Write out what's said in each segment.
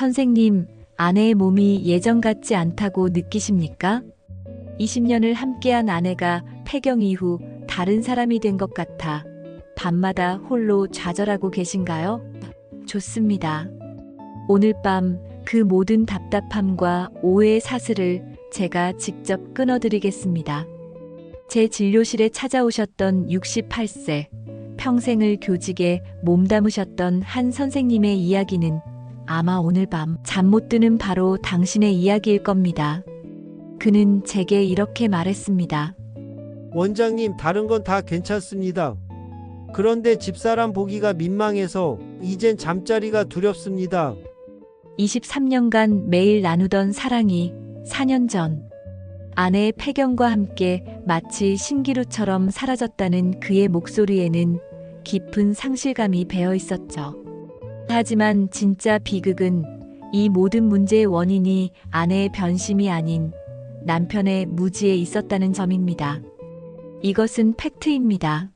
선생님, 아내의 몸이 예전 같지 않다고 느끼십니까? 20년을 함께한 아내가 폐경 이후 다른 사람이 된 것 같아 밤마다 홀로 좌절하고 계신가요? 좋습니다. 오늘 밤 그 모든 답답함과 오해의 사슬을 제가 직접 끊어드리겠습니다. 제 진료실에 찾아오셨던 68세, 평생을 교직에 몸담으셨던 한 선생님의 이야기는 아마 오늘 밤 잠 못 드는 바로 당신의 이야기일 겁니다. 그는 제게 이렇게 말했습니다. 원장님, 다른 건 다 괜찮습니다. 그런데 집사람 보기가 민망해서 이젠 잠자리가 두렵습니다. 23년간 매일 나누던 사랑이 4년 전 아내의 폐경과 함께 마치 신기루처럼 사라졌다는 그의 목소리에는 깊은 상실감이 배어 있었죠. 하지만 진짜 비극은 이 모든 문제의 원인이 아내의 변심이 아닌 남편의 무지에 있었다는 점입니다. 이것은 팩트입니다.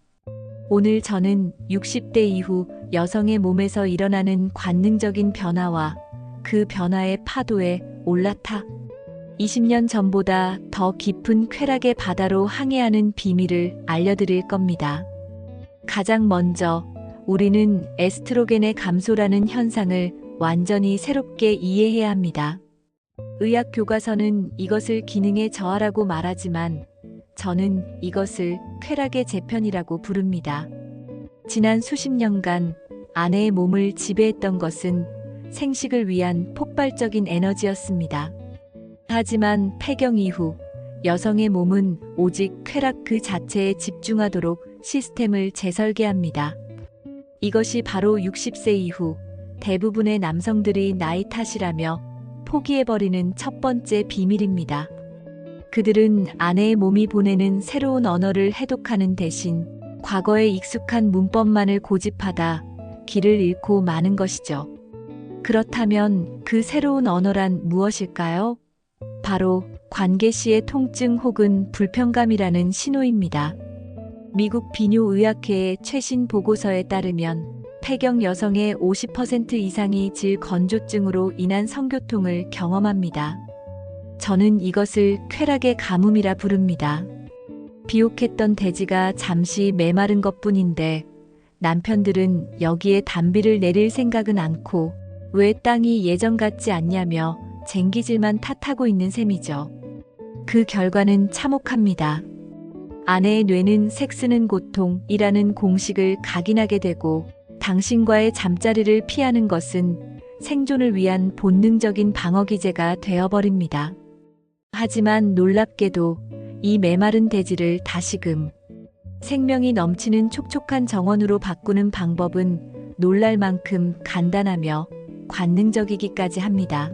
오늘 저는 60대 이후 여성의 몸에서 일어나는 관능적인 변화와 그 변화의 파도에 올라타 20년 전보다 더 깊은 쾌락의 바다로 항해하는 비밀을 알려드릴 겁니다. 가장 먼저 우리는 에스트로겐의 감소라는 현상을 완전히 새롭게 이해해야 합니다. 의학 교과서는 이것을 기능의 저하라고 말하지만 저는 이것을 쾌락의 재편이라고 부릅니다. 지난 수십 년간 아내의 몸을 지배했던 것은 생식을 위한 폭발적인 에너지였습니다. 하지만 폐경 이후 여성의 몸은 오직 쾌락 그 자체에 집중하도록 시스템을 재설계합니다. 이것이 바로 60세 이후 대부분의 남성들이 나이 탓이라며 포기해버리는 첫 번째 비밀입니다. 그들은 아내의 몸이 보내는 새로운 언어를 해독하는 대신 과거에 익숙한 문법만을 고집하다 길을 잃고 마는 것이죠. 그렇다면 그 새로운 언어란 무엇일까요? 바로 관계 시의 통증 혹은 불편감이라는 신호입니다. 미국 비뇨의학회의 최신 보고서에 따르면 폐경 여성의 50% 이상이 질건조증으로 인한 성교통을 경험합니다. 저는 이것을 쾌락의 가뭄이라 부릅니다. 비옥했던 대지가 잠시 메마른 것뿐인데 남편들은 여기에 단비를 내릴 생각은 않고 왜 땅이 예전 같지 않냐며 쟁기질만 탓하고 있는 셈이죠. 그 결과는 참혹합니다. 아내의 뇌는 섹스는 고통이라는 공식을 각인하게 되고 당신과의 잠자리를 피하는 것은 생존을 위한 본능적인 방어기제가 되어버립니다. 하지만 놀랍게도 이 메마른 대지를 다시금 생명이 넘치는 촉촉한 정원으로 바꾸는 방법은 놀랄 만큼 간단하며 관능적이기까지 합니다.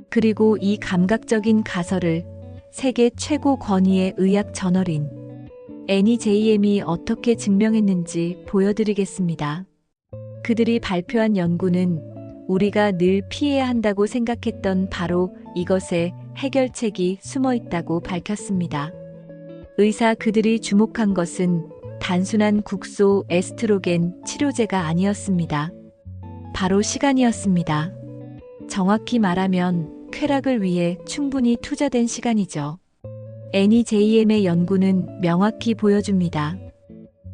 그리고 이 감각적인 가설을 세계 최고 권위의 의학 저널인 NEJM이 어떻게 증명했는지 보여드리겠습니다. 그들이 발표한 연구는 우리가 늘 피해야 한다고 생각했던 바로 이것에 해결책이 숨어 있다고 밝혔습니다. 의사 그들이 주목한 것은 단순한 국소 에스트로겐 치료제가 아니었습니다. 바로 시간이었습니다. 정확히 말하면 쾌락을 위해 충분히 투자된 시간이죠. NEJM의 연구는 명확히 보여줍니다.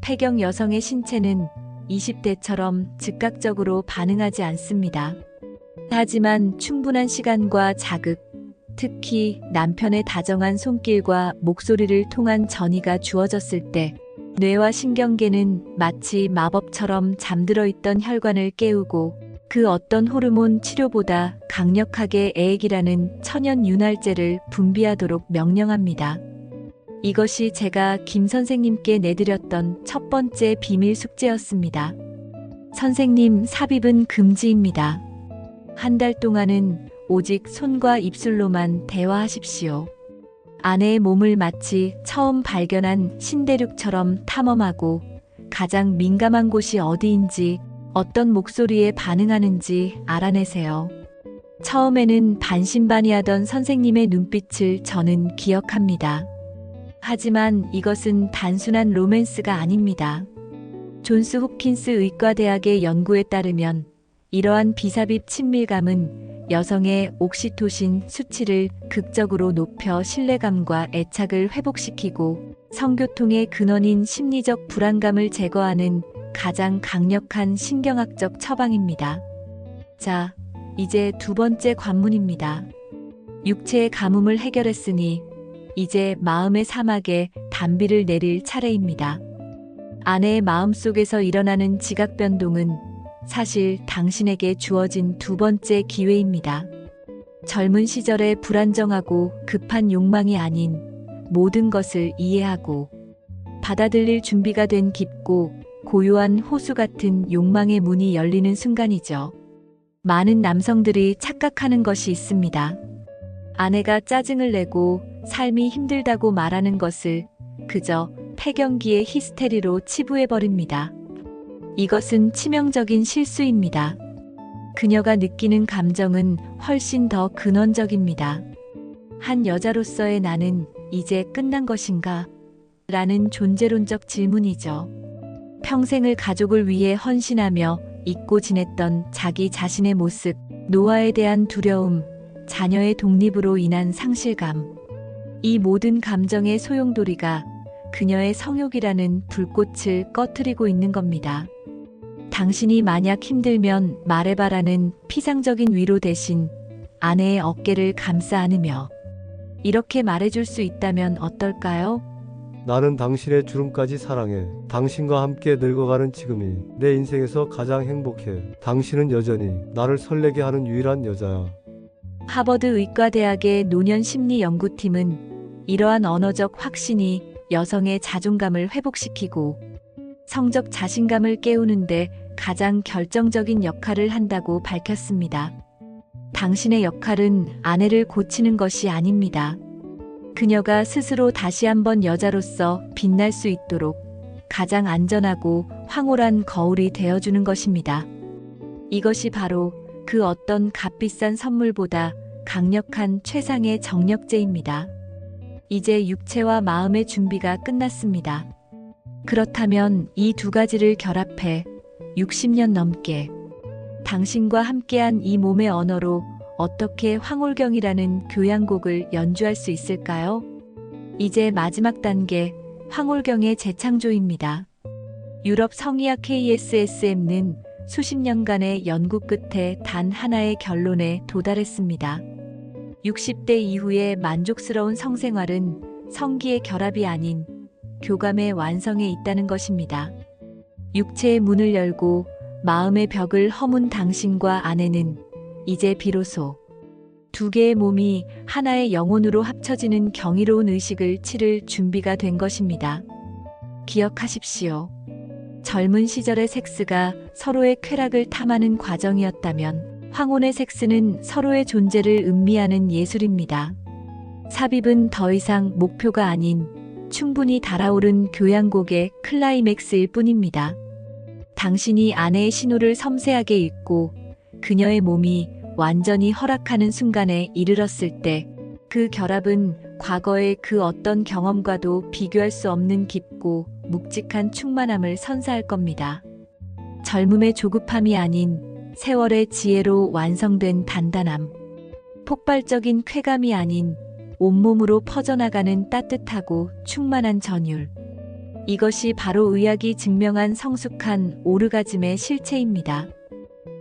폐경 여성의 신체는 20대처럼 즉각적으로 반응하지 않습니다. 하지만 충분한 시간과 자극, 특히 남편의 다정한 손길과 목소리를 통한 전이가 주어졌을 때 뇌와 신경계는 마치 마법처럼 잠들어 있던 혈관을 깨우고 그 어떤 호르몬 치료보다 강력하게 에엑이라는 천연 윤활제를 분비하도록 명령합니다. 이것이 제가 김 선생님께 내드렸던 첫 번째 비밀 숙제였습니다. 선생님, 삽입은 금지입니다. 한 달 동안은 오직 손과 입술로만 대화하십시오. 아내의 몸을 마치 처음 발견한 신대륙처럼 탐험하고 가장 민감한 곳이 어디인지 어떤 목소리에 반응하는지 알아내세요. 처음에는 반신반의하던 선생님의 눈빛을 저는 기억합니다. 하지만 이것은 단순한 로맨스가 아닙니다. 존스 홉킨스 의과대학의 연구에 따르면 이러한 비삽입 친밀감은 여성의 옥시토신 수치를 극적으로 높여 신뢰감과 애착을 회복시키고 성교통의 근원인 심리적 불안감을 제거하는 가장 강력한 신경학적 처방입니다. 자, 이제 두 번째 관문입니다. 육체의 가뭄을 해결했으니 이제 마음의 사막에 단비를 내릴 차례입니다. 아내의 마음속에서 일어나는 지각 변동은 사실 당신에게 주어진 두 번째 기회입니다. 젊은 시절의 불안정하고 급한 욕망이 아닌 모든 것을 이해하고 받아들일 준비가 된 깊고 고요한 호수 같은 욕망의 문이 열리는 순간이죠. 많은 남성들이 착각하는 것이 있습니다. 아내가 짜증을 내고 삶이 힘들다고 말하는 것을 그저 폐경기의 히스테리로 치부해버립니다. 이것은 치명적인 실수입니다. 그녀가 느끼는 감정은 훨씬 더 근원적입니다. 한 여자로서의 나는 이제 끝난 것인가? 라는 존재론적 질문이죠. 평생을 가족을 위해 헌신하며 잊고 지냈던 자기 자신의 모습, 노화에 대한 두려움, 자녀의 독립으로 인한 상실감. 이 모든 감정의 소용돌이가 그녀의 성욕이라는 불꽃을 꺼트리고 있는 겁니다. 당신이 만약 힘들면 말해봐라는 피상적인 위로 대신 아내의 어깨를 감싸 안으며 이렇게 말해줄 수 있다면 어떨까요? 나는 당신의 주름까지 사랑해. 당신과 함께 늙어가는 지금이 내 인생에서 가장 행복해. 당신은 여전히 나를 설레게 하는 유일한 여자야. 하버드 의과대학의 노년심리연구팀은 이러한 언어적 확신이 여성의 자존감을 회복시키고 성적 자신감을 깨우는데 가장 결정적인 역할을 한다고 밝혔습니다. 당신의 역할은 아내를 고치는 것이 아닙니다. 그녀가 스스로 다시 한번 여자로서 빛날 수 있도록 가장 안전하고 황홀한 거울이 되어주는 것입니다. 이것이 바로 그 어떤 값비싼 선물보다 강력한 최상의 정력제입니다. 이제 육체와 마음의 준비가 끝났습니다. 그렇다면 이 두 가지를 결합해 60년 넘게 당신과 함께한 이 몸의 언어로 어떻게 황홀경이라는 교향곡을 연주할 수 있을까요? 이제 마지막 단계, 황홀경의 재창조입니다. 유럽 성의학 KSSM는 수십 년간의 연구 끝에 단 하나의 결론에 도달했습니다. 60대 이후의 만족스러운 성생활은 성기의 결합이 아닌 교감의 완성에 있다는 것입니다. 육체의 문을 열고 마음의 벽을 허문 당신과 아내는 이제 비로소 두 개의 몸이 하나의 영혼으로 합쳐지는 경이로운 의식을 치를 준비가 된 것입니다. 기억하십시오. 젊은 시절의 섹스가 서로의 쾌락을 탐하는 과정이었다면 황혼의 섹스는 서로의 존재를 음미하는 예술입니다. 삽입은 더 이상 목표가 아닌 충분히 달아오른 교향곡의 클라이맥스일 뿐입니다. 당신이 아내의 신호를 섬세하게 읽고 그녀의 몸이 완전히 허락하는 순간에 이르렀을 때 그 결합은 과거의 그 어떤 경험과도 비교할 수 없는 깊고 묵직한 충만함을 선사할 겁니다. 젊음의 조급함이 아닌 세월의 지혜로 완성된 단단함, 폭발적인 쾌감이 아닌 온몸으로 퍼져나가는 따뜻하고 충만한 전율. 이것이 바로 의학이 증명한 성숙한 오르가즘의 실체입니다.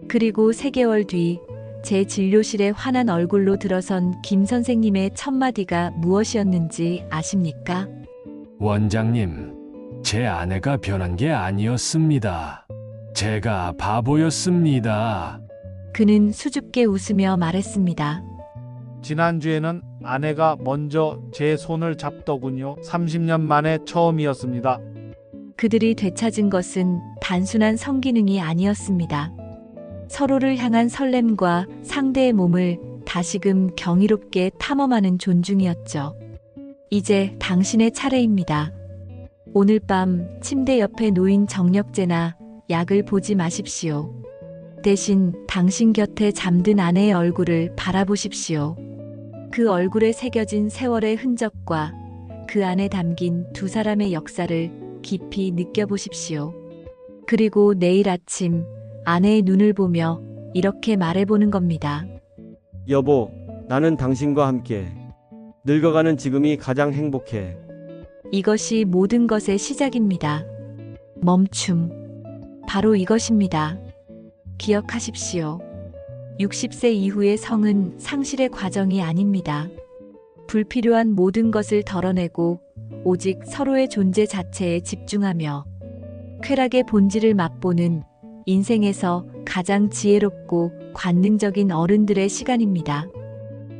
그리고 3개월 뒤 제 진료실에 환한 얼굴로 들어선 김 선생님의 첫마디가 무엇이었는지 아십니까? 원장님, 제 아내가 변한 게 아니었습니다. 제가 바보였습니다. 그는 수줍게 웃으며 말했습니다. 지난주에는 아내가 먼저 제 손을 잡더군요. 30년 만에 처음이었습니다. 그들이 되찾은 것은 단순한 성기능이 아니었습니다. 서로를 향한 설렘과 상대의 몸을 다시금 경이롭게 탐험하는 존중이었죠. 이제 당신의 차례입니다. 오늘 밤 침대 옆에 놓인 정력제나 약을 보지 마십시오. 대신 당신 곁에 잠든 아내의 얼굴을 바라보십시오. 그 얼굴에 새겨진 세월의 흔적과 그 안에 담긴 두 사람의 역사를 깊이 느껴보십시오. 그리고 내일 아침 아내의 눈을 보며 이렇게 말해보는 겁니다. 여보, 나는 당신과 함께 늙어가는 지금이 가장 행복해. 이것이 모든 것의 시작입니다. 멈춤. 바로 이것입니다. 기억하십시오. 60세 이후의 성은 상실의 과정이 아닙니다. 불필요한 모든 것을 덜어내고 오직 서로의 존재 자체에 집중하며 쾌락의 본질을 맛보는 인생에서 가장 지혜롭고 관능적인 어른들의 시간입니다.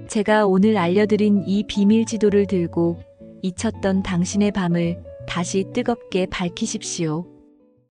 제가 오늘 알려드린 이 비밀 지도를 들고 잊혔던 당신의 밤을 다시 뜨겁게 밝히십시오.